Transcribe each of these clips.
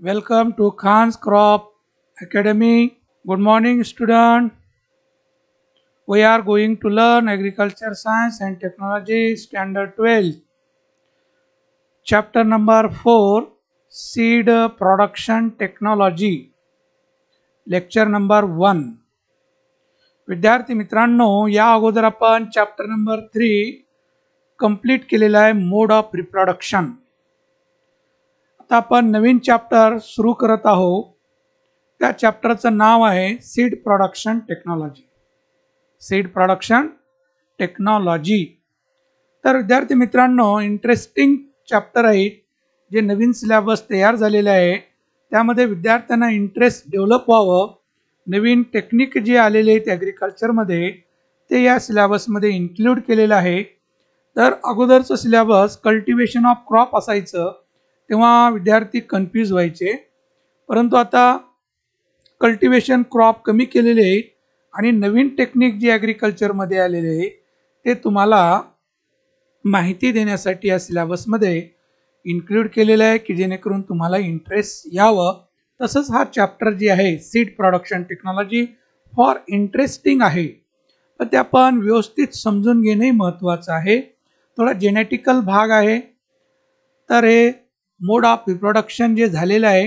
Welcome to Khan's Crop Academy. Good morning, student. We are going to learn Agriculture Science and Technology Standard 12, Chapter number 4, Seed Production Technology, Lecture number 1. विद्यार्थी मित्रांनो, या अगोदर आपण chapter number 3 complete केलेला आहे, मोड of reproduction. आता आपण नवीन chapter सुरू करत आहोत. त्या चॅप्टरचं नाव आहे seed production technology. Seed production technology. तर विद्यार्थी मित्रांनो, इंटरेस्टिंग चॅप्टर आहे. जे नवीन सिलेबस तयार झालेले आहे त्यामध्ये विद्यार्थ्यांना इंटरेस्ट डेव्हलप व्हावं, नवीन टेक्निक जे आलेले आहेत ॲग्रिकल्चरमध्ये ते या सिलेबसमध्ये इन्क्लूड केलेलं आहे. तर अगोदरचं सिलेबस कल्टिवेशन ऑफ क्रॉप असायचं, तेव्हा विद्यार्थी कन्फ्यूज व्हायचे. परंतु आता कल्टिवेशन क्रॉप कमी केलेले आहेत आणि नवीन टेक्निक जे ॲग्रिकल्चरमध्ये आलेले आहे ते तुम्हाला माहिती देण्यासाठी या सिलेबसमध्ये इन्क्लूड केलेलं आहे की जेणेकरून तुम्हाला इंटरेस्ट यावं. तसंच हा चॅप्टर जे आहे seed production technology for interesting आहे, पण ते आपण व्यवस्थित समजून घेणे महत्त्वाचं आहे. थोडा जेनेटिकल भाग आहे. तर हे मोड ऑफ रिप्रोडक्शन जे झालेलं आहे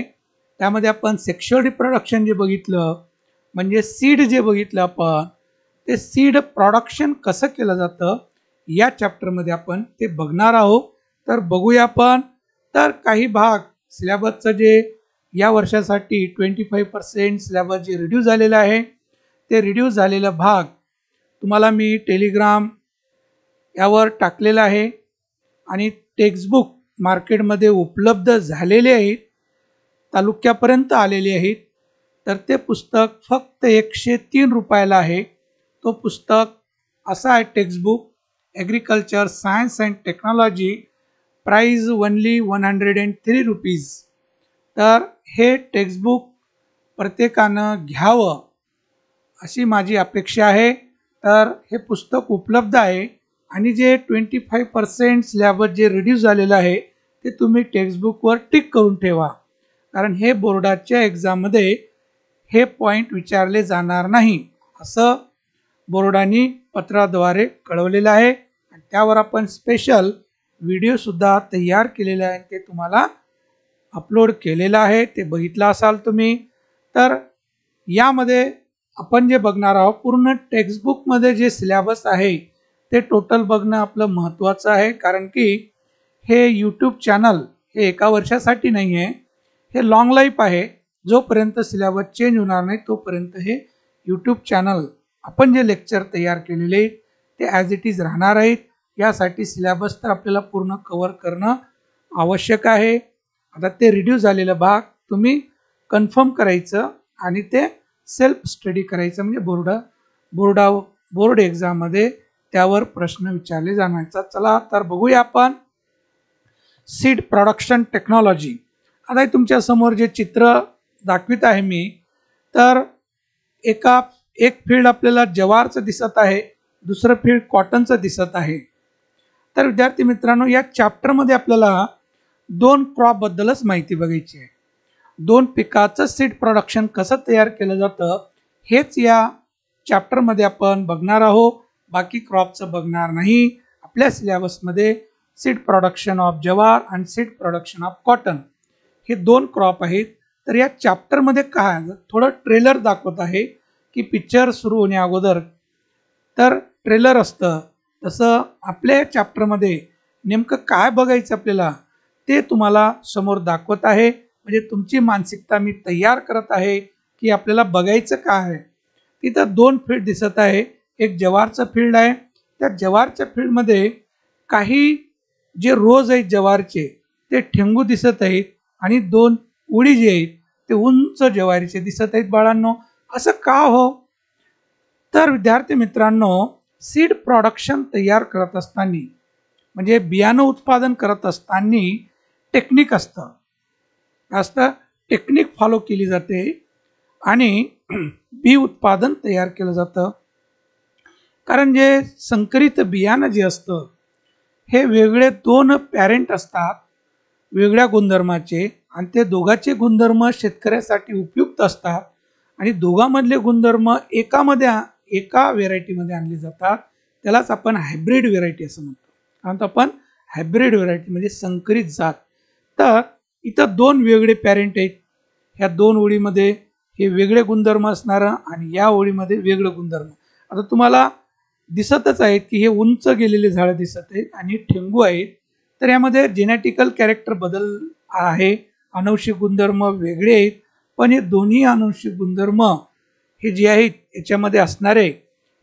त्यामध्ये आपण सेक्शुअल रिप्रोडक्शन जे बघितलं, म्हणजे सीड जे बघितलं आपण, ते सीड प्रोडक्शन कसं केलं जातं या चॅप्टरमध्ये आपण ते बघणार आहोत. तर बघूया आपण. तर काही भाग सिलेबसचं जे या वर्षासाठी 25% सिलेबस जे रिड्यूस झालेलं आहे ते रिड्यूस झालेला भाग तुम्हाला मी टेलिग्राम यावर टाकलेला आहे आणि टेक्स्टबुक मार्केटमध्ये उपलब्ध झालेले आहेत, तालुक्यापर्यंत आलेले आहेत. तर ते पुस्तक फक्त 103 रुपयाला आहे. तो पुस्तक असा आहे, textbook agriculture science and technology, price only 103 rupees. तर हे टेक्स्टबुक प्रत्येकानं घ्यावं अशी माझी अपेक्षा आहे. तर हे पुस्तक उपलब्ध आहे आणि जे 25% सिलेबस जे रिड्यूस झालेलं आहे ते तुम्ही टेक्स्टबुकवर टिक करून ठेवा, कारण हे बोर्डाच्या एक्झाममध्ये हे पॉईंट विचारले जाणार नाही असं बोर्डाने पत्राद्वारे कळवलेलं आहे. आणि त्यावर आपण स्पेशल व्हिडिओसुद्धा तयार केलेला आहे, ते तुम्हाला अपलोड केलेलं आहे, ते बघितलं असाल तुम्ही. तर यामध्ये आपण जे बघणार आहोत, पूर्ण टेक्स्टबुकमध्ये जे सिलेबस आहे ते टोटल बघणं आपलं महत्त्वाचं आहे. कारण की हे यूट्यूब चॅनल हे एका वर्षासाठी नाही आहे, हे लॉंग लाईफ आहे. जोपर्यंत सिलेबस चेंज होणार नाही तोपर्यंत हे यूट्यूब चॅनल आपण जे लेक्चर तयार केलेले आहेत ते ॲज इट इज राहणार आहेत. यासाठी सिलेबस तर आपल्याला पूर्ण कव्हर करणं आवश्यक आहे. आता ते रिड्यूस झालेलं भाग तुम्ही कन्फर्म करायचं आणि ते सेल्फ स्टडी करायचं, म्हणजे बोर्ड एक्झाममध्ये त्यावर प्रश्न विचारले जाण्याचा. चला तर बघूया आपण सीड प्रोडक्शन टेक्नॉलॉजी. आता तुमच्या समोर जे चित्र दाखवित आहे मी, तर एक फील्ड आपल्याला जवारचं दिसत आहे, दुसरं फील्ड कॉटनचं दिसत आहे. तर विद्यार्थी मित्रांनो, या चॅप्टरमध्ये आपल्याला 2 क्रॉपबद्दलच माहिती बघायची आहे. 2 पिकाचं सीड प्रोडक्शन कसं तयार केलं जातं हेच या चॅप्टरमध्ये आपण बघणार आहोत. बाकी क्रॉपचं बघणार नाही. आपल्या सिलेबसमध्ये सीड प्रोडक्शन ऑफ जवार आणि सीड प्रोडक्शन ऑफ कॉटन हे 2 क्रॉप आहेत. तर या चॅप्टरमध्ये काय थोडं ट्रेलर दाखवत आहे की पिक्चर सुरू होण्या अगोदर तर ट्रेलर असतं, तसं आपल्या चॅप्टरमध्ये नेमकं काय बघायचं आपल्याला ते तुम्हाला समोर दाखवत आहे. म्हणजे तुमची मानसिकता मी तयार करत आहे की आपल्याला बघायचं काय आहे. तिथं 2 फील्ड दिसत आहे. एक जवारचं फील्ड आहे. त्या जवारच्या फील्डमध्ये काही जे रोज आहेत जवारचे ते ठेंगू दिसत आहेत आणि 2 उडी जे आहेत ते उंच ज्वारीचे दिसत आहेत. बाळांनो, असं का हो? तर विद्यार्थी मित्रांनो, सीड प्रोडक्शन तयार करत असताना, म्हणजे बियाणं उत्पादन करत असताना टेक्निक असतं, टेक्निक फॉलो केली जाते आणि बी उत्पादन तयार केलं जातं. कारण जे संकरित बियाणं जे असतं हे वेगळे 2 पॅरेंट असतात. वेगळ्या गुणधर्माचे आणि ते दोघांचे गुणधर्म शेतकऱ्यासाठी उपयुक्त असतात आणि दोघांमधले गुणधर्म एका व्हेरायटीमध्ये आणले जातात. त्यालाच आपण हायब्रिड व्हेरायटी असं म्हणतो. कारण आपण हायब्रिड व्हेरायटी म्हणजे संकरित जात. तर इथं दोन वेगळे पॅरेंट आहेत. ह्या दोन ओळीमध्ये हे वेगळे गुणधर्म असणारं आणि या ओळीमध्ये वेगळे गुणधर्म. आता तुम्हाला दिसतच आहेत की हे उंच गेलेले झाडं दिसत आहेत आणि ठेंगू आहेत. तर यामध्ये जेनेटिकल कॅरेक्टर बदल आहे. अनुवंशिक गुणधर्म वेगळे आहेत. पण हे दोन्ही अनुवंशिक गुणधर्म हे जे आहेत याच्यामध्ये असणारे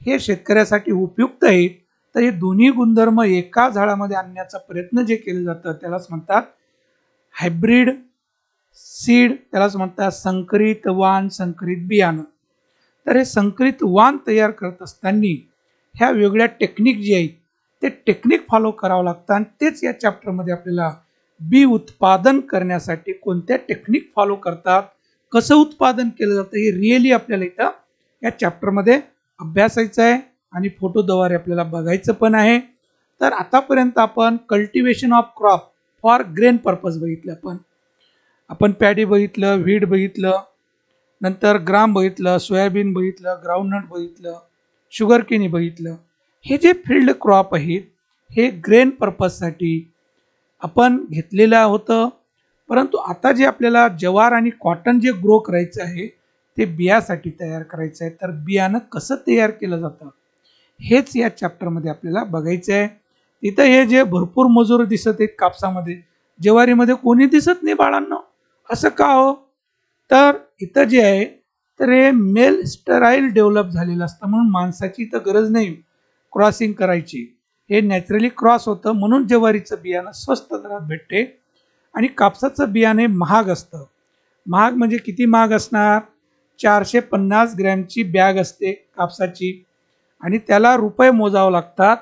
हे शेतकऱ्यासाठी उपयुक्त आहेत. तर हे दोन्ही गुणधर्म एका झाडामध्ये आणण्याचा प्रयत्न जे केलं जातं त्यालाच म्हणतात हायब्रिड सीड, त्यालाच म्हणतात संकरित वाण, संकरित बियाणं. तर हे संकरित वाण तयार करत असताना ह्या वेगळ्या टेक्निक जी आहेत ते टेक्निक फॉलो करावं लागतं आणि तेच या चॅप्टरमध्ये आपल्याला बी उत्पादन करण्यासाठी कोणत्या टेक्निक फॉलो करतात, कसं उत्पादन केलं जातं हे रिअली आपल्याला इथं या चॅप्टरमध्ये अभ्यासायचं आहे आणि फोटोद्वारे आपल्याला बघायचं पण आहे. तर आतापर्यंत आपण cultivation of crop for grain purpose बघितलं. आपण पॅडी बघितलं, व्हीट बघितलं, नंतर ग्राम बघितलं, सोयाबीन बघितलं, ग्राउंडनट बघितलं, शुगर केनी बघितलं. हे जे फील्ड क्रॉप आहेत हे ग्रेन पर्पजसाठी आपण घेतलेलं होतं. परंतु आता जे आपल्याला ज्वार आणि कॉटन जे ग्रो करायचं आहे ते बियासाठी तयार करायचं आहे. तर बियाणं कसं तयार केलं जातं हेच या चॅप्टरमध्ये आपल्याला बघायचं आहे. तिथं हे जे भरपूर मजूर दिसत आहेत कापसामध्ये, ज्वारीमध्ये कोणी दिसत नाही बाळांनो. असं का हो? तर इथं जे आहे तर हे मेल स्टराईल डेव्हलप झालेलं असतं म्हणून माणसाची इथं गरज नाही क्रॉसिंग करायची. हे नॅचरली क्रॉस होतं म्हणून ज्वारीचं बियाणं स्वस्त दरात भेटते आणि कापसाचं बियाणे महाग असतं. महाग म्हणजे किती महाग असणार? 450 ग्रॅमची बॅग असते कापसाची आणि त्याला रुपये मोजावं लागतात.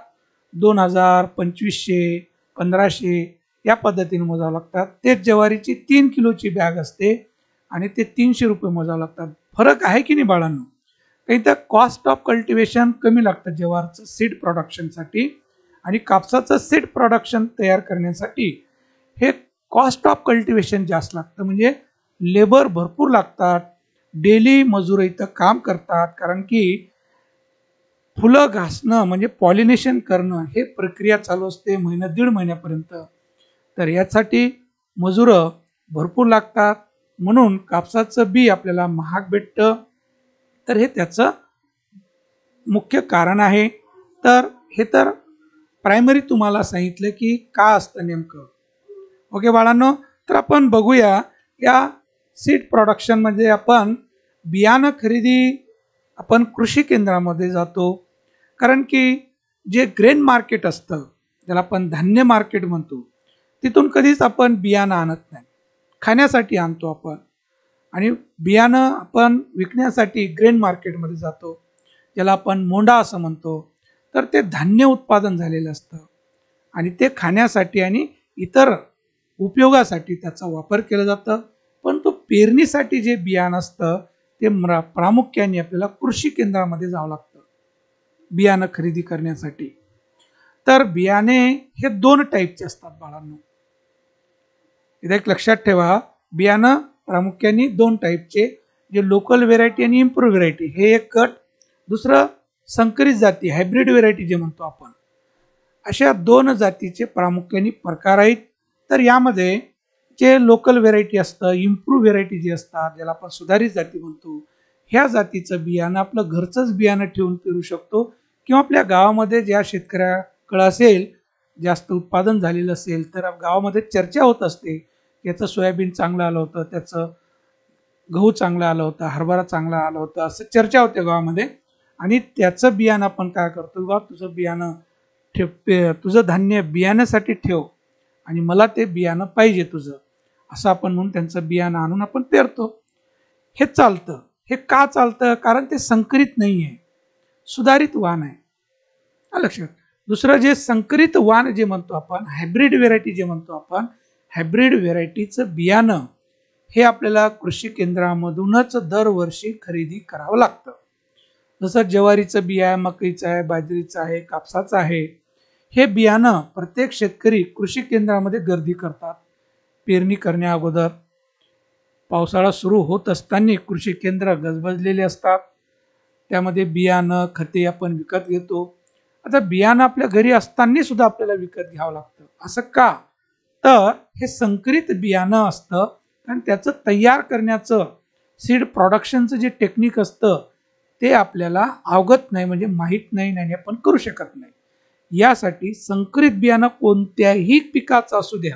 2000, 2500, 1500 या पद्धतीने मोजावं लागतात. तेच ज्वारीची 3 किलोची बॅग असते आणि ते 300 रुपये मोजावं लागतात. फरक आहे की नाही बाळांनो? काही तर कॉस्ट ऑफ कल्टिवेशन कमी लागतं ज्वारचं सीड प्रोडक्शनसाठी आणि कापसाचं सीड प्रोडक्शन तयार करण्यासाठी हे कॉस्ट ऑफ कल्टिवेशन जास्त लागतं. म्हणजे लेबर भरपूर लागतात, डेली मजूर इथं काम करतात. कारण की फुलं घासणं म्हणजे पॉलिनेशन करणं हे प्रक्रिया चालू असते महिना दीड महिन्यापर्यंत. तर यासाठी मजुरं भरपूर लागतात म्हणून कापसाचं बी आपल्याला महाग भेटतं. तर हे त्याचं मुख्य कारण आहे. तर हे तर प्रायमरी तुम्हाला सांगितलं की का असतं नेमकं. ओके बाळांनो, तर आपण बघूया या सीड प्रोडक्शनमध्ये आपण बियाणं खरेदी आपण कृषी केंद्रामध्ये जातो. कारण की जे ग्रेन मार्केट असतं ज्याला आपण धान्य मार्केट म्हणतो तिथून कधीच आपण बियाणं आणत नाही, खाण्यासाठी आणतो आपण. आणि बियाणं आपण विकण्यासाठी ग्रेन मार्केटमध्ये जातो ज्याला आपण मोंडा असं म्हणतो. तर ते धान्य उत्पादन झालेलं असतं आणि ते खाण्यासाठी आणि इतर उपयोगासाठी त्याचा वापर केला जातं. पण तो पेरणीसाठी जे बियाणं असतं ते प्रामुख्याने आपल्याला कृषी केंद्रामध्ये जावं लागतं बियाणं खरेदी करण्यासाठी. तर बियाणे हे 2 टाईपचे असतात बाळांनो. इथे एक लक्षात ठेवा, बियाणं प्रामुख्याने 2 टाईपचे, जे लोकल व्हेरायटी आणि इम्प्रूव्ह व्हेरायटी हे एक गट, दुसरं संकरित जाती हायब्रिड व्हेरायटी जे म्हणतो आपण. अशा 2 जातीचे प्रामुख्याने प्रकार आहेत. तर यामध्ये जे लोकल व्हेरायटी असतं, इम्प्रूव्ह व्हेरायटी जी असतात ज्याला आपण सुधारित जाती म्हणतो, ह्या जातीचं बियाणं आपलं घरचंच बियाणं ठेवून पेरू शकतो किंवा आपल्या गावामध्ये ज्या शेतकऱ्याकडे असेल जास्त उत्पादन झालेलं असेल तर गावामध्ये चर्चा होत असते, याचं सोयाबीन चांगलं आलं होतं, त्याचं गहू चांगला आलं होतं, हरभरा चांगला आलं होतं, असं चर्चा होते गावामध्ये. आणि त्याचं बियाणं आपण काय करतो, बा तुझं बियाणं तुझं धान्य बियाण्यासाठी ठेव आणि मला ते बियाणं पाहिजे तुझं, असं आपण म्हणून त्यांचं बियाणं आणून आपण पेरतो. हे चालतं. हे का चालतं? कारण ते संकरित नाही आहे, सुधारित वाण आहे. लक्षात. दुसरं जे संकरित वाण जे म्हणतो आपण, हायब्रिड व्हेरायटी जे म्हणतो आपण, हायब्रिड व्हेरायटीचं बियाणं हे आपल्याला कृषी केंद्रामधूनच दरवर्षी खरेदी करावं लागतं. जसं ज्वारीचं बिया आहे, मकईचं आहे, बाजरीचं आहे, कापसाचं आहे. हे बियाणं प्रत्येक शेतकरी कृषी केंद्रामध्ये गर्दी करतात. पेरणी करण्या अगोदर पावसाळा सुरू होत असताना कृषी केंद्र गजबजलेले असतात. त्यामध्ये बियाणं खते आपण विकत घेतो. आता बियाणं आपल्या घरी असताना सुद्धा आपल्याला विकत घ्यावं लागतं. असं का? तर हे संकरित बियाणं असतं आणि त्याचं तयार करण्याचं सीड प्रोडक्शनचं जे टेक्निक असतं ते आपल्याला अवगत नाही, म्हणजे माहीत नाही आणि आपण करू शकत नाही. यासाठी संकरित बियाणं कोणत्याही पिकाचं असू द्या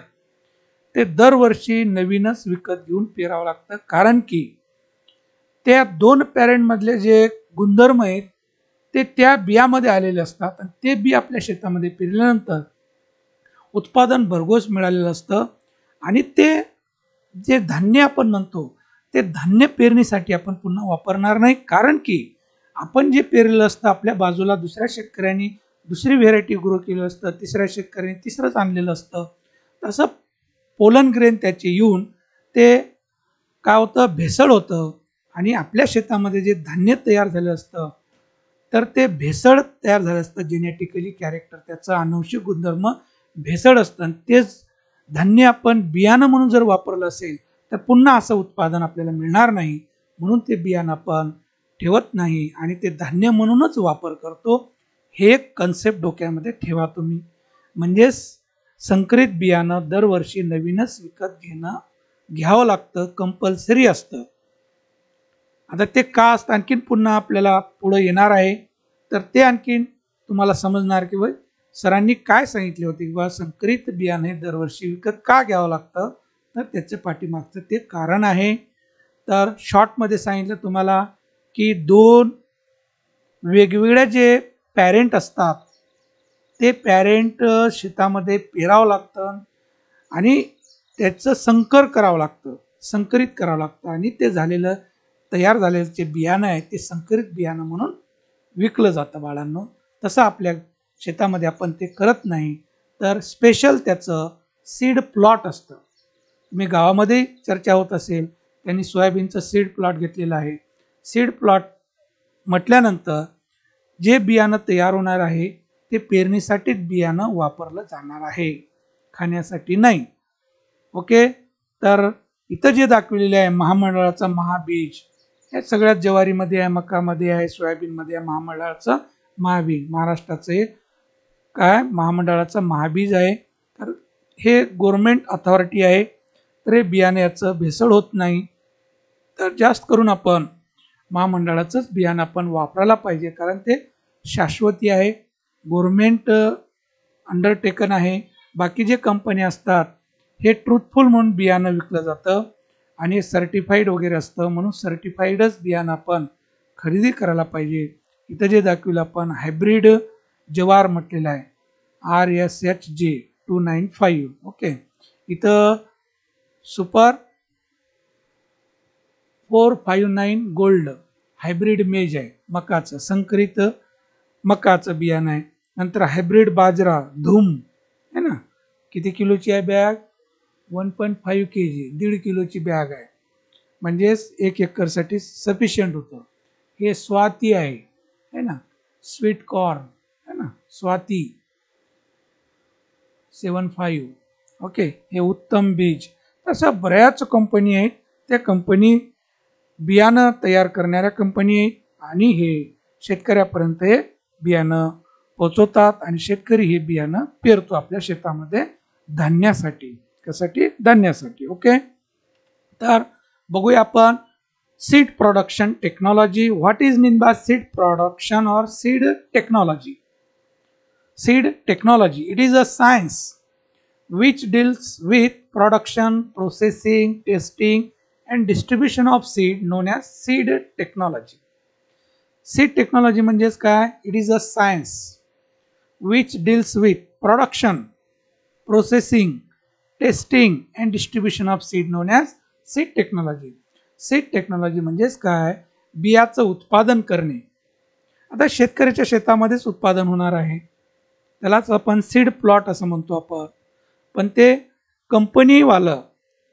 ते दरवर्षी नवीनच विकत घेऊन पेरावं लागतं. कारण की त्या दोन पॅरेंट मधले जे गुणधर्म आहेत ते त्या बियामध्ये आलेले असतात आणि ते बी आपल्या शेतामध्ये पेरल्यानंतर उत्पादन भरघोस मिळालेलं असतं. आणि ते जे धान्य आपण म्हणतो ते धान्य पेरणीसाठी आपण पुन्हा वापरणार नाही. कारण की आपण जे पेरलेलं असतं आपल्या बाजूला दुसऱ्या शेतकऱ्यांनी दुसरी व्हेरायटी ग्रो केलं असतं, तिसऱ्या शेतकऱ्यांनी तिसरंच आणलेलं असतं. तसं पोलन ग्रेन त्याचे येऊन ते काय होतं, भेसळ होतं आणि आपल्या शेतामध्ये जे धान्य तयार झालं असतं तर ते भेसळ तयार झालं असतं. जेनेटिकली कॅरेक्टर त्याचं आनुवंशिक गुणधर्म भेसळ असतं आणि तेच धान्य आपण बियाणं म्हणून जर वापरलं असेल तर पुन्हा असं उत्पादन आपल्याला मिळणार नाही. म्हणून ते बियाणं आपण ठेवत नाही आणि ते धान्य म्हणूनच वापर करतो. हे एक कन्सेप्ट डोक्यामध्ये ठेवा तुम्ही. म्हणजेच संकरित बियाणं दरवर्षी नवीनच विकत घ्यावं लागतं, कंपल्सरी असतं. आता ते का असतं आणखीन पुन्हा आपल्याला पुढे येणार आहे, तर ते आणखीन तुम्हाला समजणार की बाई सरांनी काय सांगितले होते किंवा संकरित बियाणे दरवर्षी विकत का घ्यावं लागतं. तर त्याच्या पाठीमागचं ते कारण आहे. तर शॉर्टमध्ये सांगितलं तुम्हाला की दोन वेगवेगळ्या जे पॅरेंट असतात ते पॅरेंट शेतामध्ये पेरावं लागतं आणि त्याचं संकर करावं लागतं, संकरित करावं लागतं आणि ते झालेलं तयार झालेलं जे बियाणं आहे ते संकरित बियाणं म्हणून विकलं जातं बाळांनो. तसं आपल्या शेतामध्ये आपण ते करत नाही, तर स्पेशल त्याचं सीड प्लॉट असतं. तुम्ही गावामध्ये चर्चा होत असेल, त्यांनी सोयाबीनचं सीड प्लॉट घेतलेलं आहे. सीड प्लॉट म्हटल्यानंतर जे बियाणं तयार होणार आहे ते पेरणीसाठीच बियाणं वापरलं जाणार आहे, खाण्यासाठी नाही. ओके. तर इथं जे दाखवलेले आहे महामंडळाचा महाबीज, या सगळ्यात ज्वारीमध्ये आहे, मकामध्ये आहे, सोयाबीनमध्ये आहे महामंडळाचं महाबीज. महाराष्ट्राचं हे काय महामंडळाचं महाबीज आहे. तर हे गव्हर्नमेंट अथॉरिटी आहे, तर हे बियाणे याचं भेसळ होत नाही. तर जास्त करून आपण महामंडळाचंच बियाणं आपण वापरायला पाहिजे, कारण ते शाश्वती आहे, गव्हर्नमेंट अंडरटेकन आहे. बाकी जे कंपनी असतात हे ट्रूथफुल म्हणून बियाणं विकलं जातं आणि सर्टिफाईड वगैरे असतं, म्हणून सर्टिफाईडच बियाणं आपण खरेदी करायला पाहिजे. इथं जे दाखवलं आपण हायब्रिड जवार म्हटलेलं आहे, RSHJ295. ओके. इथं सुपर 459 गोल्ड हायब्रिड मेज आहे, मकाचं संकरित मकाचं बियाणं आहे. नंतर हायब्रिड बाजरा धूम है ना, किती किलोची आहे बॅग, 1.5 kg, 1.5 किलोची बॅग आहे, म्हणजेच 1 एकरसाठी सफिशियंट होतं. हे स्वाती आहे ना, स्वीट कॉर्न है ना, स्वाती 75. ओके. हे उत्तम बीज. तसं बऱ्याच कंपनी आहेत, त्या कंपनी बियाणं तयार करणाऱ्या कंपनी आहेत आणि हे शेतकऱ्यापर्यंत हे बियाणं पोचवतात आणि शेतकरी हे बियाणं पेरतो आपल्या शेतामध्ये धान्यासाठी. कशासाठी? धान्यासाठी. ओके. तर बघूया आपण seed production technology. What is mean by seed production और seed technology? Seed technology, it is a science which deals with production, processing, testing and distribution of seed, known as seed technology. Seed technology म्हणजेच काय? It is a science which deals with production, processing, testing and distribution of seed, known as seed technology. Seed technology म्हणजेच काय? बियाचं उत्पादन करणे. आता शेतकऱ्याच्या शेतामध्येच उत्पादन होणार आहे, त्यालाच आपण सीड प्लॉट असं म्हणतो आपण. पण ते कंपनीवालं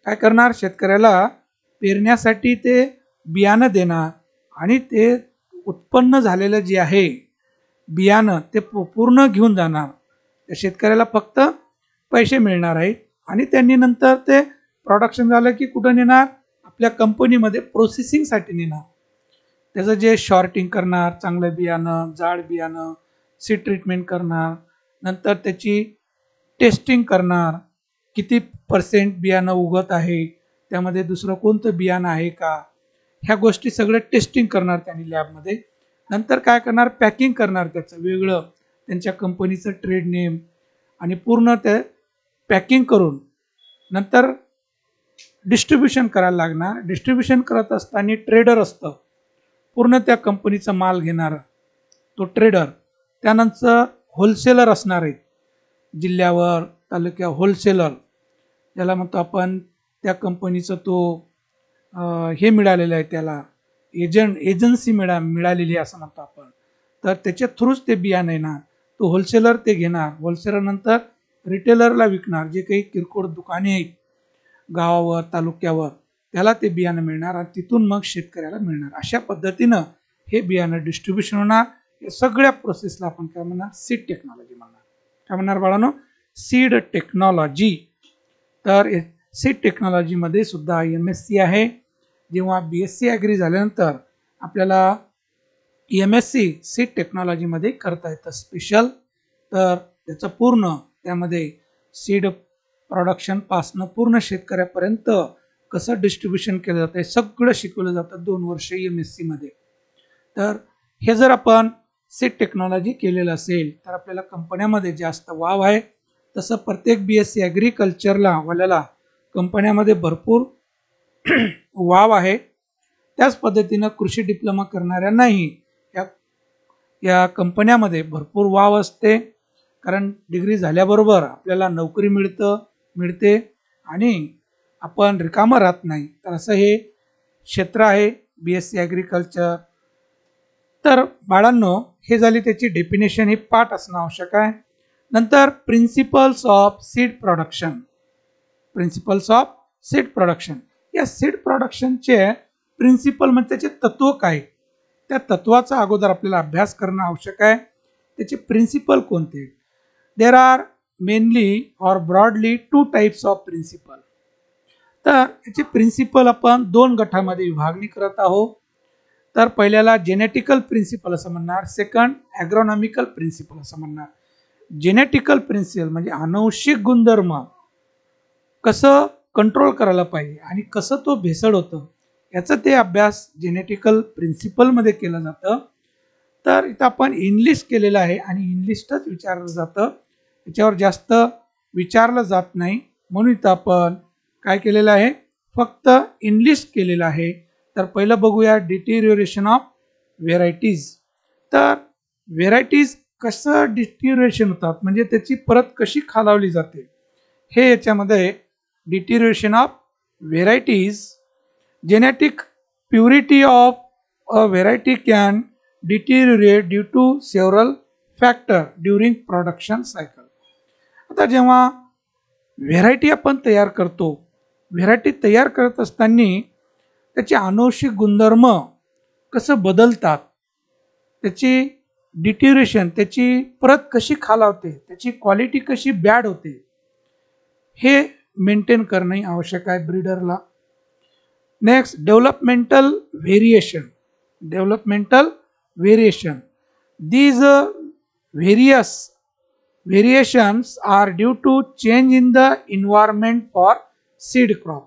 काय करणार, शेतकऱ्याला पेरण्यासाठी ते बियाणं देणार आणि ते उत्पन्न झालेलं जे आहे बियाणं ते पूर्ण घेऊन जाणार. त्या शेतकऱ्याला फक्त पैसे मिळणार आहेत आणि त्यांनी नंतर ते प्रोडक्शन झालं की कुठं नेणार, आपल्या कंपनीमध्ये प्रोसेसिंगसाठी नेणार. त्याचं जे शॉर्टिंग करणार, चांगलं बियाणं, जाड बियाणं, सीड ट्रीटमेंट करणार, नंतर त्याची टेस्टिंग करणार, किती % बियाणं उगत आहे, त्यामध्ये दुसरं कोणतं बियाणं आहे का, ह्या गोष्टी सगळं टेस्टिंग करणार त्यांनी लॅबमध्ये. नंतर काय करणार, पॅकिंग करणार त्याचं वेगळं, त्यांच्या कंपनीचं ट्रेड नेम आणि पूर्ण ते पॅकिंग करून नंतर डिस्ट्रीब्युशन करायला लागणार. डिस्ट्रीब्युशन करत असताना ट्रेडर असतं, पूर्ण त्या कंपनीचा माल घेणारा तो ट्रेडर. त्यानंतर होलसेलर असणार आहेत, जिल्ह्यावर तालुक्या होलसेलर ज्याला म्हणतो आपण, त्या कंपनीचं तो हे मिळालेलं आहे त्याला एजन्सी मिळालेली असं म्हणतो आपण. तर त्याच्या थ्रूच ते बियाणं येणार, तो होलसेलर ते घेणार, होलसेलर नंतर रिटेलरला विकणार, जे काही किरकोळ दुकाने आहेत गावावर तालुक्यावर त्याला ते बियाणं मिळणार आणि तिथून मग शेतकऱ्याला मिळणार. अशा पद्धतीनं हे बियाणं डिस्ट्रीब्युशन होणार. या सगळ्या प्रोसेसला आपण काय म्हणणार, सीड टेक्नॉलॉजी म्हणणार. काय म्हणणार बाळांनो, सीड टेक्नॉलॉजी. तर सीड टेक्नॉलॉजीमध्ये सुद्धा MSc आहे. जेव्हा BSc ॲग्री झाल्यानंतर आपल्याला MSc सीड टेक्नॉलॉजीमध्ये करता येतं स्पेशल. तर त्याचं पूर्ण त्यामध्ये सीड प्रोडक्शन पासनं पूर्ण शेतकऱ्यापर्यंत कसं डिस्ट्रीब्युशन केलं जातं हे सगळं शिकवलं जातं 2 वर्ष MSc मध्ये. तर हे जर आपण सीड टेक्नॉलॉजी केलेलं असेल तर आपल्याला कंपन्यामध्ये जास्त वाव आहे. तसं प्रत्येक BSc ॲग्रिकल्चरला वाल्याला कंपन्यामध्ये भरपूर वाव आहे. त्याच पद्धतीनं कृषी डिप्लोमा करणाऱ्यांनाही या कंपन्यामध्ये भरपूर वाव असते, कारण डिग्री झाल्याबरोबर आपल्याला नोकरी मिळते आणि आपण रिकामं राहत नाही. तर असं हे क्षेत्र आहे BSc ॲग्रिकल्चर. तर बाळांनो, हे झाली त्याची डेफिनेशन, ही पाठ असणं आवश्यक आहे. नंतर principles of seed production. Principles of seed production, या सीड प्रोडक्शनचे प्रिन्सिपल म्हणजे त्याचे तत्व काय, त्या तत्वाचा अगोदर आपल्याला अभ्यास करणं आवश्यक आहे. त्याचे प्रिन्सिपल कोणते. देर आर मेनली और ब्रॉडली 2 टाइप्स ऑफ प्रिन्सिपल. तर याचे प्रिन्सिपल आपण 2 गटामध्ये विभागणी करत आहोत. तर पहिल्याला जेनेटिकल प्रिन्सिपल असं म्हणणार, सेकंड ॲग्रोनॉमिकल प्रिन्सिपल असं म्हणणार. जेनेटिकल प्रिन्सिपल म्हणजे अनुवंशिक गुणधर्म कसं कंट्रोल करायला पाहिजे आणि कसं तो भेसळ होतं याचा ते अभ्यास जेनेटिकल प्रिन्सिपलमध्ये केलं जातं. तर इथं आपण इंग्लिश केलेलं आहे आणि इंग्लिशच विचारलं जातं, याच्यावर जास्त विचारलं जात नाही, म्हणून इथं आपण काय केलेलं आहे, फक्त इंग्लिश केलेलं आहे. तर पहिलं बघूया डिटिरियोरेशन ऑफ व्हेरायटीज. तर व्हेरायटीज कसं डिटिरियोरेशन होतात म्हणजे त्याची परत कशी खालावली जाते हे याच्यामध्ये. Deterioration of varieties, genetic purity of a variety can deteriorate due to several factor during production cycle. आता जेव्हा व्हेरायटी आपण तयार करतो, व्हेरायटी तयार करत असताना त्याचे अनुवंशिक गुणधर्म कसं बदलतात, त्याची डिटिरियोरेशन, त्याची प्रत कशी खालावते, त्याची क्वालिटी कशी बॅड होते, हे मेंटेन करणे आवश्यक आहे ब्रीडरला. Next developmental variation. Developmental variation, these variations are due to change in the environment for seed crop.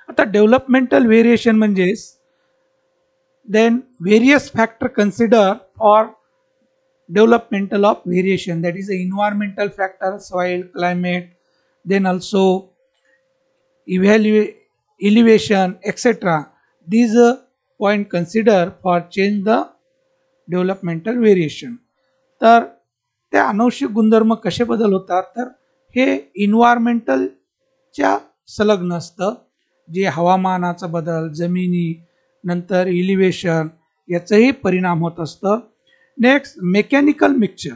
आता डेव्हलपमेंटल व्हेरिएशन म्हणजे then various factor consider for developmental of variation, that is the environmental factor, soil, climate, then also elevation, etc. These point consider for change the developmental variation. तर त्या अनुवंशिक गुणधर्म कसे बदल होतात, तर हे इन्व्हायरमेंटलच्या संलग्न असतं, जे हवामानाचा बदल, जमिनी, नंतर इलिव्हेशन याचाही परिणाम होत असतं. Next mechanical mixture.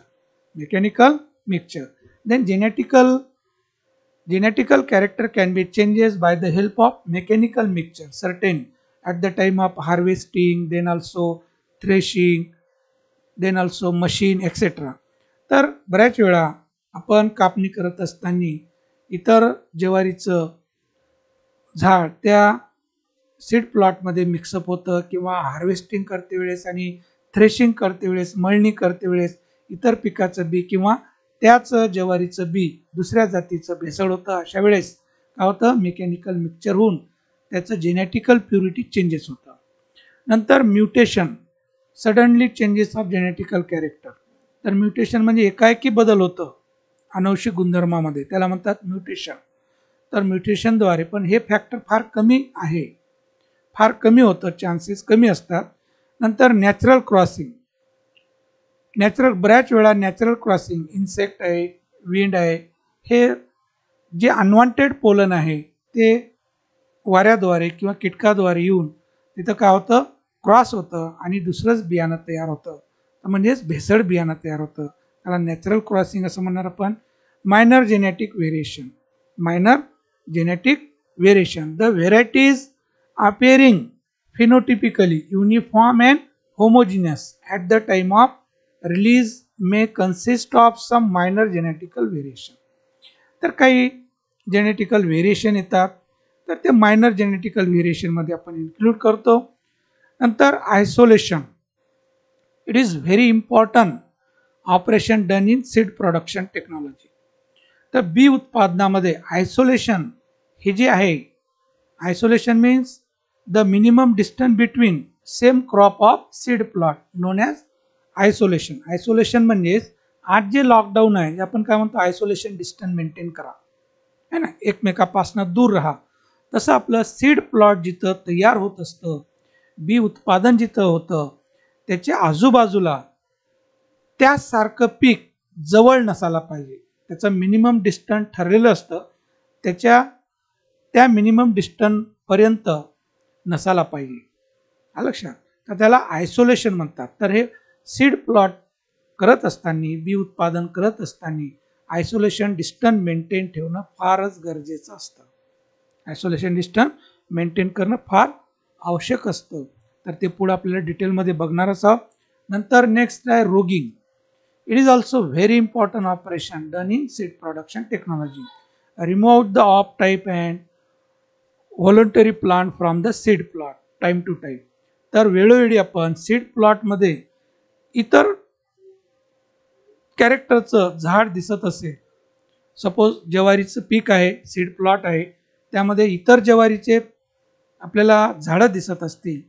Mechanical mixture, then genetical character can be changes by the help of mechanical mixture certain at the time of harvesting, then also threshing, then also machine, etc. तर बऱ्याच वेळा आपण कापणी करत असताना इतर ज्वारीचं झाड त्या सीड प्लॉटमध्ये मिक्सअप होतं किंवा हार्वेस्टिंग करते वेळेस आणि थ्रेशिंग करते वेळेस, मळणी करते वेळेस इतर पिकाचं बी किंवा त्याच ज्वारीचं बी दुसऱ्या जातीचं भेसळ होतं. अशा वेळेस काय होतं, मेकॅनिकल मिक्सचर होऊन त्याचं जेनेटिकल प्युरिटी चेंजेस होतं. नंतर mutation, suddenly changes of genetical character. तर म्युटेशन म्हणजे एकाएकी बदल होतं अनुवंशिक गुणधर्मामध्ये, त्याला म्हणतात म्युटेशन. तर म्युटेशनद्वारे, पण हे फॅक्टर फार कमी आहे, फार कमी होतं, चान्सेस कमी असतात. नंतर नॅचरल क्रॉसिंग, बऱ्याच वेळा नॅचरल क्रॉसिंग, इन्सेक्ट आहे, विंड आहे, हे जे अनवॉन्टेड पोलन आहे ते वाऱ्याद्वारे किंवा कीटकाद्वारे येऊन तिथं काय होतं, क्रॉस होतं आणि दुसरंच बियाणं तयार होतं, म्हणजेच भेसळ बियाणं तयार होतं. त्याला नॅचरल क्रॉसिंग असं म्हणणार आपण. Minor genetic variation, the varieties appearing phenotypically uniform and homogeneous at the time of release may consist of some minor genetical variation. तर काही जेनेटिकल व्हेरिएशन येतात, तर ते मायनर जेनेटिकल व्हेरिएशन मध्ये आपण इन्क्लूड करतो. नंतर isolation, it is very important operation done in seed production technology. तर बी उत्पादनामध्ये आयसोलेशन हे जे आहे, isolation means the minimum distance between same crop of seed plot known as isolation. Isolation म्हणजे आज जे लॉकडाऊन आहे, आपण काय म्हणतो, आयसोलेशन डिस्टन्स मेंटेन करा, है ना, एकमेकापासून दूर राहा. तसं आपलं सीड प्लॉट जिथं तयार होत असतं, बी उत्पादन जिथं होतं, त्याच्या आजूबाजूला त्यासारखं पीक जवळ नसायला पाहिजे. त्याचं मिनिमम डिस्टन्स ठरलेलं असतं, त्या मिनिमम डिस्टन्स पर्यंत नसायला पाहिजे, लक्षात. तर त्याला आयसोलेशन म्हणतात. तर हे सीड प्लॉट करत असताना, बी उत्पादन करत असताना आयसोलेशन डिस्टन्स मेंटेन ठेवणं फारच गरजेचं असतं. आयसोलेशन डिस्टन्स मेंटेन करणं फार आवश्यक असतं. तर ते पुढे आपल्याला डिटेलमध्ये बघणारच आहोत. नंतर नेक्स्ट आहे roguing. It is also very important operation done in seed production technology. Remove the off type and voluntary plant from the seed plot time to time. तर वेळोवेळी आपण सीड प्लॉटमध्ये इतर कॅरेक्टरचं झाड दिसत असेल, सपोज ज्वारीचं पीक आहे, सीड प्लॉट आहे, त्यामध्ये इतर ज्वारीचे आपल्याला झाडं दिसत असतील,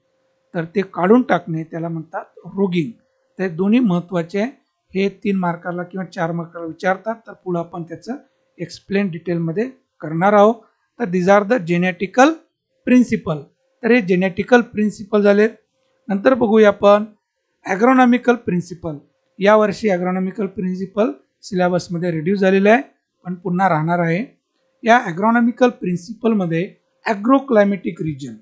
तर ते काढून टाकणे, त्याला म्हणतात रोगिंग. ते दोन्ही महत्त्वाचे आहे. हे 3 मार्काला किंवा 4 मार्काला विचारतात, तर पुढे आपण त्याचं एक्सप्लेन डिटेलमध्ये करणार आहोत. तर these are the genetical principle. तर हे जेनेटिकल प्रिन्सिपल झाले. नंतर बघूया आपण ॲग्रोनॉमिकल प्रिन्सिपल. यावर्षी ॲग्रोनॉमिकल प्रिन्सिपल सिलेबसमध्ये रिड्यूस झालेलं आहे, पण पुन्हा राहणार आहे. या ॲग्रोनॉमिकल प्रिन्सिपलमध्ये agro climatic region,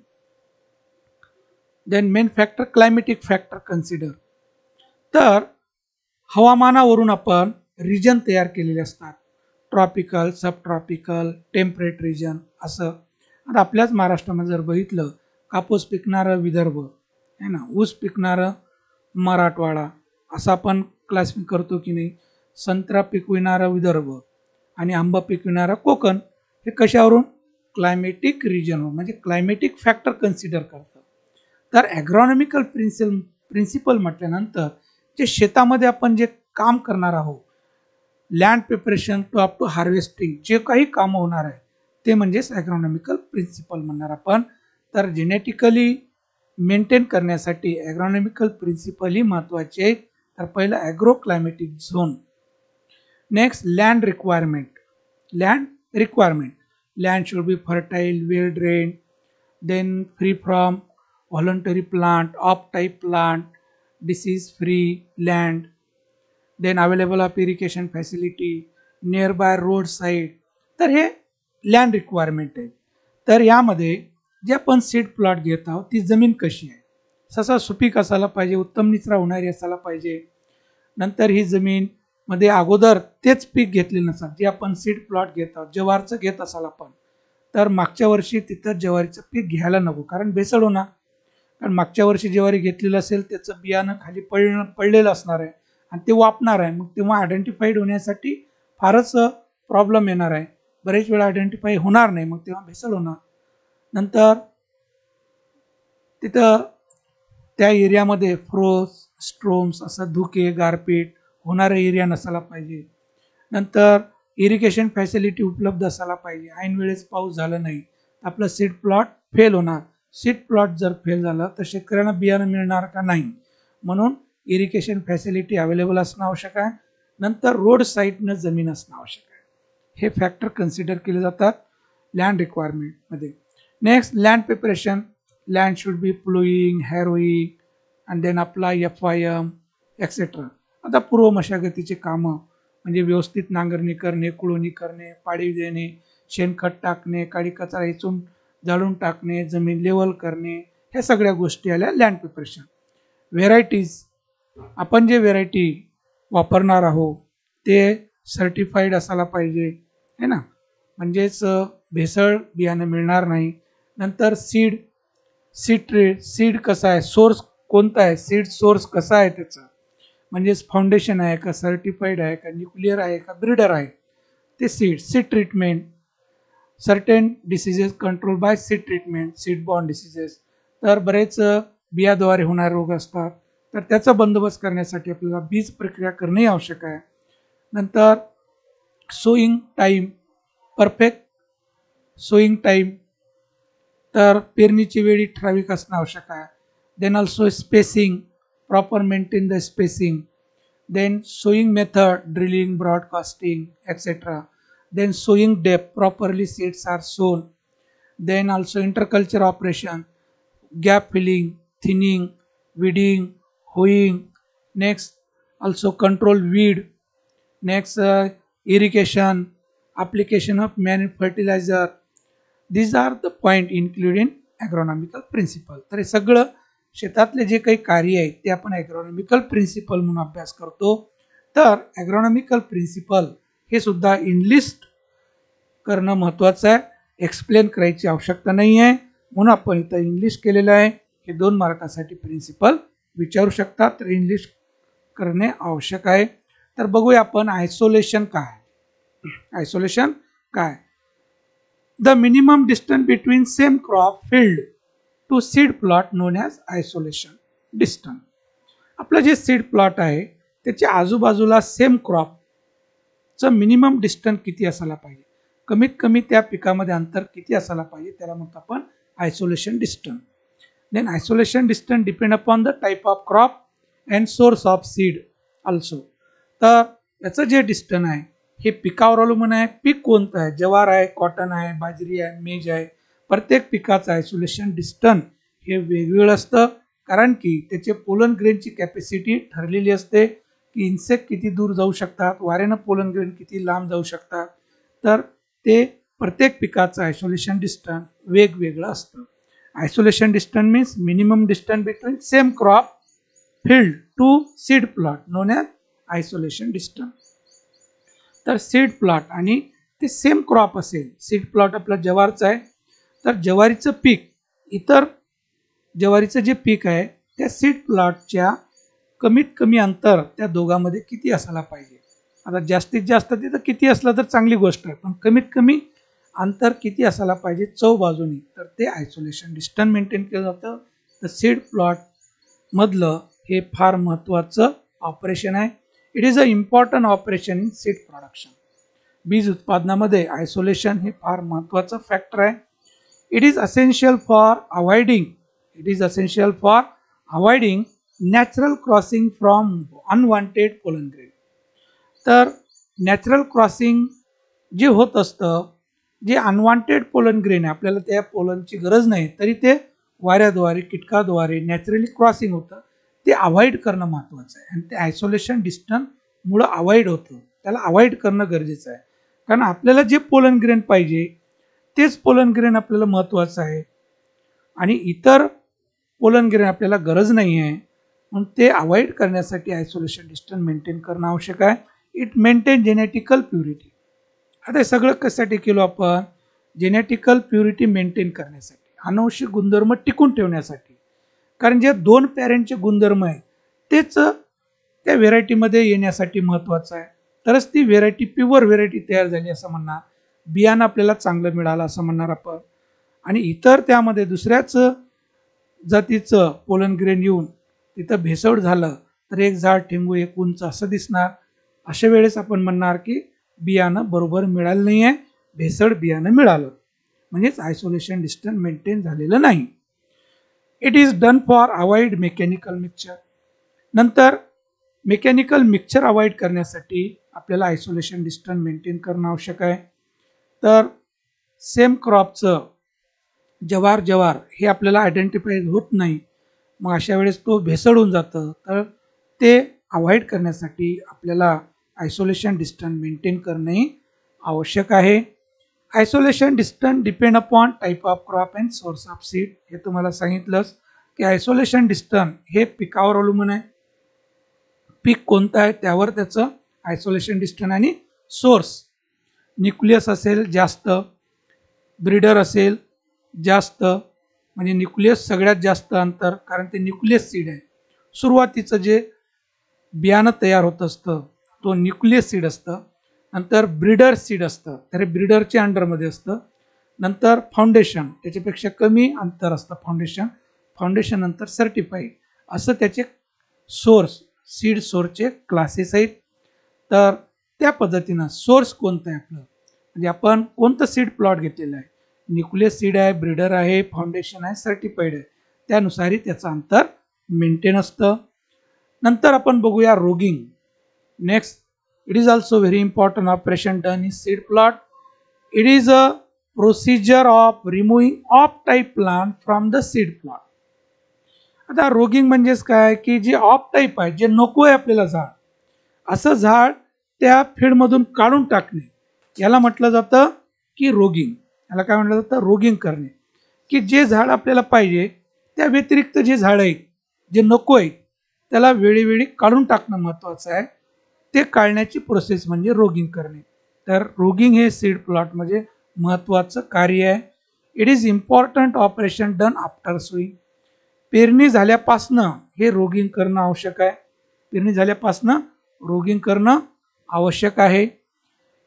then main factor climatic factor consider. तर हवामानावरून आपण रिजन तयार केलेले असतात, tropical, sub tropical, temperate region असं. आता आपल्याच महाराष्ट्रामध्ये जर बघितलं, कापूस पिकणारं विदर्भ आहे ना, ऊस पिकणारं मराठवाडा असं आपण क्लासिफाय करतो की नाही. संत्रा पिकविणारं विदर्भ आणि आंबा पिकविणारा कोकण. हे कशावरून, क्लायमेटिक रिजनवर, म्हणजे क्लायमेटिक फॅक्टर कन्सिडर करतं. तर ॲग्रॉनॉमिकल प्रिन्सिपल म्हटल्यानंतर जे शेतामध्ये आपण जे काम करणार आहोत, land preparation to up to harvesting, जे काही काम होणार आहे ते म्हणजेच ॲग्रॉनॉमिकल प्रिन्सिपल म्हणणार आपण. तर जेनेटिकली मेंटेन करण्यासाठी ॲग्रॉनॉमिकल प्रिन्सिपल ही महत्त्वाचे आहेत. तर पहिलं agro climatic zone. Next land requirement. Land should be fertile, well drain, then free from voluntary plant, off type plant, disease free land, then available of irrigation facility, near by road side. तर हे land requirement आहे. तर यामध्ये जे आपण seed plot घेत आहोत, ती जमीन कशी आहे, ससा सुपीक असायला पाहिजे, उत्तम निचरा होणारी असायला पाहिजे. नंतर ही जमीन मध्ये अगोदर तेच पीक घेतले नसाल, जे आपण सीड प्लॉट घेत आहोत, ज्वारचं घेत असाल आपण, तर मागच्या वर्षी तिथं ज्वारीचं पीक घ्यायला नको, कारण भेसळ होणार. कारण मागच्या वर्षी ज्वारी घेतलेलं असेल, त्याचं बियाणं खाली पडलेलं असणार आहे आणि ते वापणार आहे. मग तेव्हा आयडेंटिफाईड होण्यासाठी फारच प्रॉब्लेम येणार आहे. बरेच वेळा आयडेंटिफाय होणार नाही, मग तेव्हा भेसळ होणार. नंतर तिथं त्या एरियामध्ये फ्रोज स्ट्रोम्स असं धुके गारपीट होणारा एरिया नसायला पाहिजे. नंतर इरिगेशन फॅसिलिटी उपलब्ध असायला पाहिजे. ऐन वेळेस पाऊस झाला नाही आपलं सीड प्लॉट फेल होणार. सीड प्लॉट जर फेल झालं तर शेतकऱ्यांना बियाणं मिळणार का नाही. म्हणून इरिगेशन फॅसिलिटी अवेलेबल असणं आवश्यक आहे. नंतर रोड साईडनं जमीन असणं आवश्यक आहे. हे फॅक्टर कन्सिडर केले जातात लँड रिक्वायरमेंटमध्ये. Next land preparation. Land should be ploughing harrowing and then apply FIM etcetera. आता पूर्व मशागतीचे कामं म्हणजे व्यवस्थित नांगरणी करणे, कुळवणी करणे, पाडी देणे, शेणखत टाकणे, काडी कचरा इचून जाळून टाकणे, जमीन लेवल करणे, ह्या सगळ्या गोष्टी आल्या लँड प्रिपरेशन. व्हेरायटीज. आपण जे व्हेरायटी वापरणार आहोत ते सर्टिफाईड असायला पाहिजे है ना, म्हणजेच भेसळ बियाणं मिळणार नाही. नंतर सीड ट्रेड. सीड कसा आहे, सोर्स कोणता आहे, सीड सोर्स कसा आहे त्याचा, म्हणजेच फाउंडेशन आहे का, सर्टिफाईड आहे का, न्यूक्लिअर आहे का, ब्रीडर आहे ते. Seed treatment. Certain diseases control by seed treatment. Seed born diseases. तर बरेच बियाद्वारे होणारे रोग असतात तर त्याचा बंदोबस्त करण्यासाठी आपल्याला बीज प्रक्रिया करणे आवश्यक आहे. नंतर sowing time. Perfect sowing time. तर पेरणीची वेळी ठराविक असणं आवश्यक आहे. Then also spacing. Proper maintain the spacing. then sowing method, drilling, broadcasting, etc. then sowing depth, properly seeds are sown. Then also interculture operation, gap filling, thinning, weeding, hoeing. Next also control weed. Next irrigation, application of manure fertilizer. These are the point included in agronomical principle. तर हे सगळं शेतातले जे काही कार्य आहेत ते आपण ॲग्रॉनॉमिकल principal म्हणून अभ्यास करतो. तर ॲग्रॉनॉमिकल प्रिन्सिपल हे सुद्धा इनलिस्ट करणं महत्त्वाचं आहे. एक्सप्लेन करायची आवश्यकता नाही आहे म्हणून आपण इथं इंग्लिश केलेलं आहे. हे 2 मार्कासाठी प्रिन्सिपल विचारू शकतात तर इंग्लिश करणे आवश्यक आहे. तर बघूया आपण आयसोलेशन काय. आयसोलेशन काय. The minimum distance between same crop field to seed plot known as isolation distance. आपलं जे सीड प्लॉट आहे त्याच्या आजूबाजूला सेम क्रॉपचं मिनिमम डिस्टन्स किती असायला पाहिजे, कमीत कमी त्या पिकामध्ये अंतर किती असायला पाहिजे, त्याला म्हणतो आपण isolation distance. Then isolation distance depend upon the type of crop and source of seed also. तर याचं जे डिस्टन्स आहे हे पिकावर अवलंबून आहे. पीक कोणतं आहे, ज्वार आहे, कॉटन आहे, बाजरी आहे, मेज आहे. प्रत्येक पिकाचं आयसोलेशन डिस्टन्स हे वेगवेगळं असतं कारण की त्याचे पोलन ग्रेनची कॅपॅसिटी ठरलेली असते की इन्सेक्ट किती दूर जाऊ शकतात, वाऱ्यानं पोलन ग्रेन किती लांब जाऊ शकतात. तर ते प्रत्येक पिकाचं आयसोलेशन डिस्टन्स वेगवेगळं असतं. Isolation distance means minimum distance between same crop field to seed plot known as isolation distance. तर सीड प्लॉट आणि ते सेम क्रॉप असेल. सीड प्लॉट आपला ज्वारचं आहे तर ज्वारीचं पीक, इतर ज्वारीचं जे पीक आहे त्या सीड प्लॉटच्या कमीत कमी अंतर त्या दोघांमध्ये किती असायला पाहिजे. आता जास्तीत जास्त तिथं किती असलं तर चांगली गोष्ट आहे पण कमीत कमी अंतर किती असायला पाहिजे चौ बाजूनी, तर ते आयसोलेशन डिस्टन्स मेंटेन केलं जातं. तर सीड प्लॉट मधलं हे फार महत्त्वाचं ऑपरेशन आहे. It is a important operation in seed production. बीज उत्पादनामध्ये आयसोलेशन हे फार महत्त्वाचं फॅक्टर आहे. It is essential for avoiding natural crossing from unwanted pollen grain. तर नॅचरल क्रॉसिंग जे होत असतं, जे अनवॉन्टेड पोलन ग्रेन आहे आपल्याला त्या पोलनची गरज नाही तरी ते वाऱ्याद्वारे कीटकाद्वारे नॅचरली क्रॉसिंग होतं, ते अवॉइड करणं महत्त्वाचं आहे. आणि ते आयसोलेशन डिस्टन्समुळं अवॉइड होतं. त्याला अवॉइड करणं गरजेचं आहे कारण आपल्याला जे पोलन ग्रेन पाहिजे तेच पोलन ग्रेन आपल्याला महत्त्वाचं आहे आणि इतर पोलन ग्रेन आपल्याला गरज नाही आहे म्हणून ते अवॉइड करण्यासाठी आयसोलेशन डिस्टन्स मेंटेन करणं आवश्यक आहे. It maintain genetical purity. आता हे सगळं कशासाठी केलं आपण, जेनेटिकल प्युरिटी मेंटेन करण्यासाठी, अनुवंशिक गुणधर्म टिकून ठेवण्यासाठी. कारण जे 2 पॅरेंटचे गुणधर्म आहे तेच त्या व्हेरायटीमध्ये येण्यासाठी महत्त्वाचं आहे. तरच ती व्हेरायटी प्युअर व्हेरायटी तयार झाली असं म्हणणार, बियाणं आपल्याला चांगलं मिळालं असं म्हणणार आपण. आणि इतर त्यामध्ये दुसऱ्याच जातीचं पोलन ग्रेन येऊन तिथं भेसळ झालं तर एक झाड ठेंगू एक उंच असं दिसणार. अशा वेळेस आपण म्हणणार की बियाणं बरोबर मिळालं नाही आहे, भेसळ बियाणं मिळालं, म्हणजेच आयसोलेशन डिस्टन्स मेंटेन झालेलं नाही. It is done for avoid mechanical mixture. नंतर मेकॅनिकल मिक्सचर अवॉइड करण्यासाठी आपल्याला आयसोलेशन डिस्टन्स मेंटेन करणं आवश्यक आहे. तर सेम क्रॉपचं जवार हे आपल्याला आयडेंटिफाय होत नाही, मग अशा वेळेस तो भेसळून जातं. तर ते अवॉइड करण्यासाठी आपल्याला आयसोलेशन डिस्टन्स मेंटेन करणे आवश्यक आहे. Isolation distance depend upon type of crop and source of seed. हे तुम्हाला सांगितलंच की आयसोलेशन डिस्टन्स हे पिकावर अवलंबून आहे, पीक कोणतं आहे त्यावर त्याचं आयसोलेशन डिस्टन्स आणि सोर्स. न्यूक्लियस असेल जास्त, ब्रीडर असेल जास्त, म्हणजे न्यूक्लियस सगळ्यात जास्त अंतर, कारण ते न्यूक्लियस सीड आहे. सुरुवातीचं जे बियाणं तयार होत असतं तो न्यूक्लियस सीड असतं. नंतर ब्रीडर सीड असतं, तर हे ब्रीडरच्या अंडरमध्ये असतं. नंतर फाउंडेशन, त्याच्यापेक्षा कमी अंतर असतं फाउंडेशन नंतर सर्टिफाईड, असं त्याचे सोर्स, सीड सोर्सचे क्लासेस आहेत. तर त्या पद्धतीनं सोर्स कोणतं आहे आपलं, म्हणजे आपण कोणतं सीड प्लॉट घेतलेलं आहे, न्यूक्लियस सीड आहे, ब्रीडर आहे, फाउंडेशन आहे, सर्टिफाईड आहे, त्यानुसारही त्याचं अंतर मेंटेन असतं. नंतर आपण बघूया roguing. Next, it is also very important operation done in seed plot. It is a procedure of removing off type plant from the seed plot. आता रोगिंग म्हणजेच काय की जे ऑफ टाईप आहे, जे नको आहे आपल्याला झाड, असं झाड त्या फीडमधून काढून टाकणे, याला म्हटलं जातं की रोगिंग. याला काय म्हटलं जातं, रोगिंग करणे. की जे झाड आपल्याला पाहिजे त्या व्यतिरिक्त जे झाड आहेत, जे नको आहे, त्याला वेळोवेळी काढून टाकणं महत्त्वाचं आहे. ते काढण्याची प्रोसेस म्हणजे रोगिंग करणे. तर रोगिंग हे सीड प्लॉट म्हणजे महत्त्वाचं कार्य आहे. It is important operation done after sowing. पेरणी झाल्यापासनं हे रोगिंग करणं आवश्यक आहे. पेरणी झाल्यापासनं रोगिंग करणं आवश्यक आहे.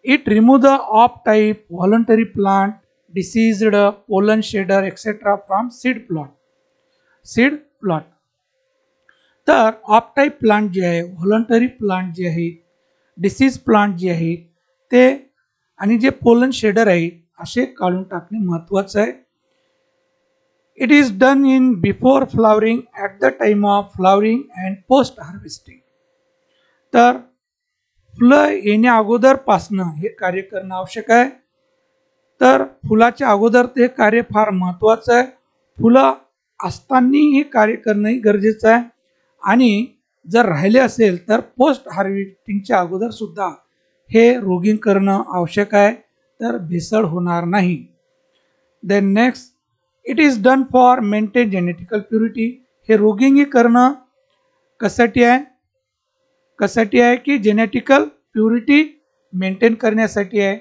It remove the off type voluntary plant, deceased, pollen shader etcetera from seed plot. तर ऑफ टाईप प्लांट जे आहे, व्हॉलंटरी प्लांट जे आहेत, डिसीज प्लांट जे आहेत ते, आणि जे पोलन शेडर आहेत, असे काढून टाकणे महत्त्वाचं आहे. It is done in before flowering, at the time of flowering and post harvesting. तर फुलं येण्या अगोदरपासनं हे कार्य करणं आवश्यक आहे. तर फुलाच्या अगोदर ते कार्य फार महत्त्वाचं आहे. फुलं असताना हे कार्य करणंही गरजेचं आहे. आणि जर राहिले असेल तर पोस्ट हार्वेस्टिंगच्या अगोदर सुद्धा हे रोगिंग करणं आवश्यक आहे, तर भेसळ होणार नाही. Then next, it is done for maintain genetical purity. हे रोगिंग करणं कशासाठी आहे की जेनेटिकल प्युरिटी मेंटेन करण्यासाठी आहे.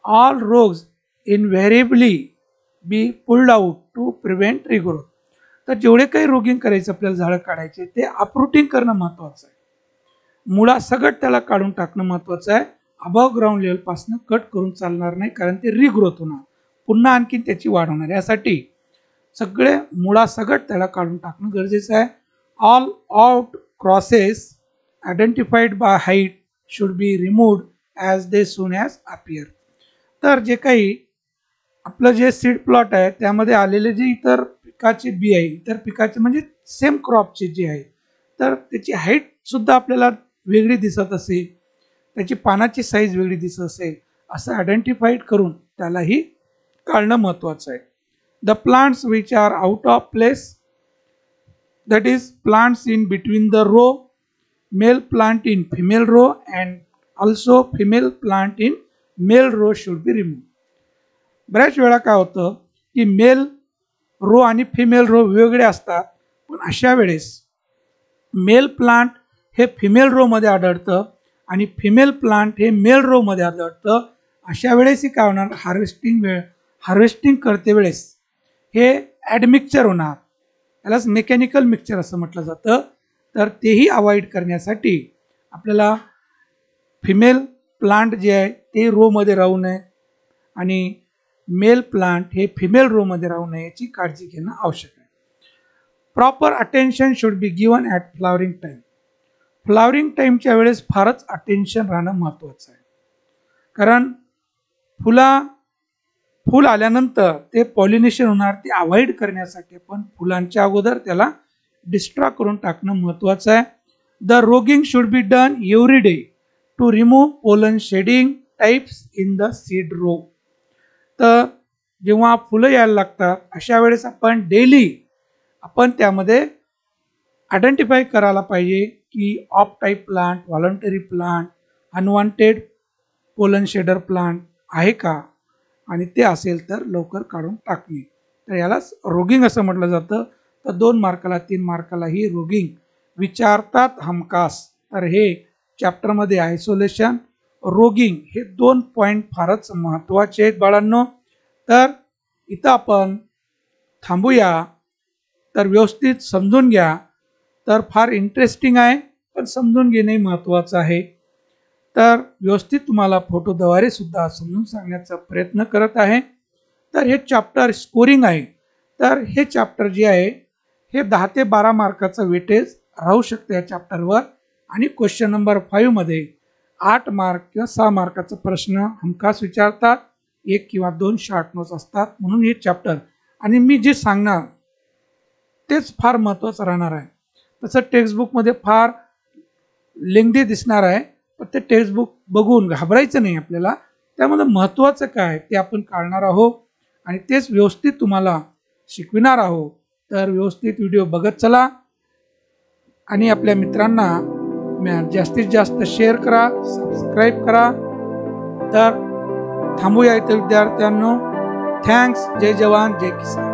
All rogues invariably be pulled out to prevent regrowth. तर जेवढे काही रोगिंग करायचं आपल्याला झाडं काढायचे ते अपरूटिंग करणं महत्त्वाचं आहे. मुळासकट त्याला काढून टाकणं महत्त्वाचं आहे. अबव ग्राउंड लेवलपासून कट करून चालणार नाही, कारण ते रिग्रोथ होणार, पुन्हा आणखीन त्याची वाढ होणार. यासाठी सगळे मुळासकट त्याला काढून टाकणं गरजेचं आहे. All out crosses identified by height should be removed as they soon as appear. तर जे काही आपलं जे सीड प्लॉट आहे त्यामध्ये आलेले जे इतर पिकाचे बी आहे, इतर पिकाचे म्हणजे सेम क्रॉपचे जे आहे, तर त्याची हाईट सुद्धा आपल्याला वेगळी दिसत असेल, त्याची पानाची साईज वेगळी दिसत असेल, असं आयडेंटिफाईड करून त्यालाही काढणं महत्त्वाचं आहे. The plants which are out of place, that is plants in between the row, male plant in female row and also female plant in male row should be remove. बऱ्याच वेळा काय होतं की मेल रो आणि female row वेगळे असतात, पण अशा वेळेस मेल प्लांट हे फिमेल रो मध्ये आढळतं आणि फिमेल प्लांट हे मेल रो मध्ये आढळतं. अशा वेळेसही काय होणार, हार्वेस्टिंग करते वेळेस हे ॲडमिक्चर होणार, यालाच मेकॅनिकल मिक्सचर असं म्हटलं जातं. तर तेही अवॉइड करण्यासाठी आपल्याला फिमेल प्लांट जे आहे ते रो मध्ये राहू नये आणि मेल प्लांट हे फिमेल रो मध्ये राहू नये याची काळजी घेणं आवश्यक आहे. Proper attention should be given at flowering time. Flowering टाइमच्या वेळेस फारच अटेन्शन राहणं महत्त्वाचं आहे, कारण फुल आल्यानंतर ते पॉलिनेशन होणार, ते अवॉइड करण्यासाठी पण फुलांच्या अगोदर त्याला डिस्ट्रॉ करून टाकणं महत्त्वाचं आहे. The roguing should be done every day to remove pollen shedding types in the seed row. तर जेव्हा फुलं यायला लागतात अशा वेळेस आपण डेली त्यामध्ये आयडेंटिफाय करायला पाहिजे की of type plant, voluntary plant, unwanted pollen shader plant आहे का, आणि ते असेल तर लवकर काढून टाकणे. तर यालाच रोगिंग असं म्हटलं जातं. तर 2 मार्काला 3 मार्काला ही रोगिंग विचारतात हमखास. तर हे चॅप्टरमध्ये आयसोलेशन, रोगिंग हे 2 पॉईंट फारच महत्त्वाचे आहेत बाळांनो. तर इथं आपण थांबूया. तर व्यवस्थित समजून घ्या. तर फार इंटरेस्टिंग आहे, पण समजून घेणे महत्त्वाचं आहे. तर व्यवस्थित तुम्हाला फोटोद्वारे सुद्धा समजून सांगण्याचा प्रयत्न करत आहे. तर हे चॅप्टर स्कोरिंग आहे. तर हे चॅप्टर जे आहे हे 10 ते 12 मार्काचं वेटेज राहू शकतं या चॅप्टरवर. आणि क्वेश्चन नंबर 5 मध्ये 8 मार्क किंवा 6 मार्काचा प्रश्न हमखास विचारतात. 1 किंवा 2 शॉर्ट नोट्स असतात. म्हणून हे चॅप्टर आणि मी जे सांगणार तेच फार महत्त्वाचं राहणार आहे. तसं टेक्स्टबुकमध्ये फार लेंदी दिसणार आहे, पण ते टेक्स्टबुक बघून घाबरायचं नाही आपल्याला. त्यामध्ये महत्त्वाचं काय ते आपण काढणार आहोत आणि तेच व्यवस्थित तुम्हाला शिकविणार आहोत. तर व्यवस्थित व्हिडिओ बघत चला आणि आपल्या मित्रांना जास्तीत जास्त शेअर करा, सबस्क्राईब करा. तर थांबूया इथे विद्यार्थ्यांनो. थँक्स. जय जवान जय किसान.